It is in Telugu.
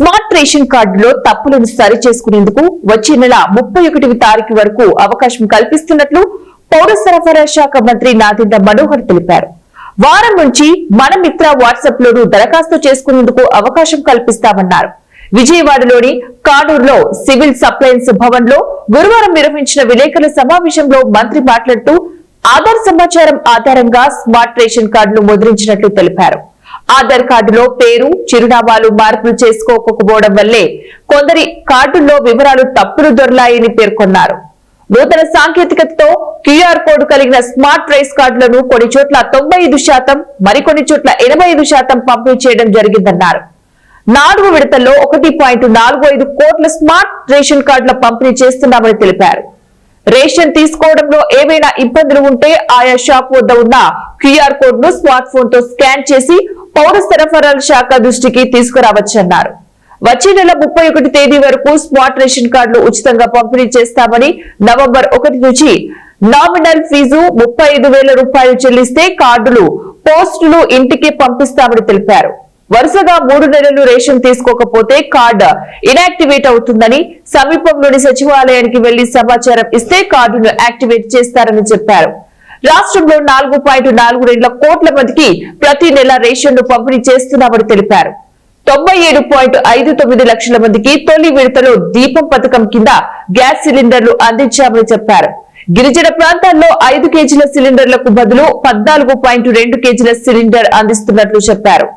స్మార్ట్ రేషన్ కార్డులో తప్పులను సరిచేసుకునేందుకు వచ్చే నెల 31వ తారీఖు వరకు అవకాశం కల్పిస్తున్నట్లు పౌర సరఫరా శాఖ మంత్రి నాదెండ్ల మనోహర్ తెలిపారు. వారం నుంచి మన మిత్ర వాట్సాప్ లోను దరఖాస్తు చేసుకునేందుకు అవకాశం కల్పిస్తామన్నారు. విజయవాడలోని కానూరులో సివిల్ సప్లైన్స్ భవన్ లో గురువారం నిర్వహించిన విలేకరుల సమావేశంలో మంత్రి మాట్లాడుతూ ఆధార్ సమాచారం ఆధారంగా స్మార్ట్ రేషన్ కార్డును ముద్రించినట్లు తెలిపారు. ఆధార్ కార్డులో పేరు, చిరునామాలు మార్పులు చేసుకోకపోవడం వల్లే కొందరి కార్డుల్లో వివరాలు తప్పులు దొరలాయని పేర్కొన్నారు. నూతన సాంకేతికతతో క్యూఆర్ కోడ్ కలిగిన స్మార్ట్ రేస్ కార్డులను కొన్ని చోట్ల 95%, మరికొన్ని చోట్ల 85% పంపిణీ చేయడం జరిగిందన్నారు. 4 విడతల్లో 1.45 కోట్ల స్మార్ట్ రేషన్ కార్డుల పంపిణీ చేస్తున్నామని తెలిపారు. రేషన్ తీసుకోవడంలో ఏవైనా ఇబ్బందులు ఉంటే ఆయా షాప్ వద్ద ఉన్న క్యూఆర్ కోడ్ ను స్మార్ట్ ఫోన్ తో స్కాన్ చేసి పౌర సరఫరాల శాఖ దృష్టికి తీసుకురావచ్చన్నారు. వచ్చే నెల 31 తేదీ వరకు స్మార్ట్ రేషన్ కార్డులు ఉచితంగా పంపిణీ చేస్తామని, నవంబర్ 1 నుంచి నామినల్ ఫీజు 35,000 రూపాయలు చెల్లిస్తే కార్డులు పోస్టులు ఇంటికి పంపిస్తామని తెలిపారు. వరుసగా 3 నెలలు రేషన్ తీసుకోకపోతే కార్డు ఇనాక్టివేట్ అవుతుందని, సమీపంలోని సచివాలయానికి వెళ్లి సమాచారం ఇస్తే కార్డును యాక్టివేట్ చేస్తారని చెప్పారు. రాష్ట్రంలో 4.42 కోట్ల మందికి ప్రతి నెల రేషన్ను పంపిణీ చేస్తున్నామని తెలిపారు. 97.59 లక్షల మందికి తొలి విడతలో దీపం పథకం కింద గ్యాస్ సిలిండర్లు అందించామని చెప్పారు. గిరిజన ప్రాంతాల్లో 5 కేజీల సిలిండర్లకు బదులు 14.2 కేజీల సిలిండర్ అందిస్తున్నట్లు చెప్పారు.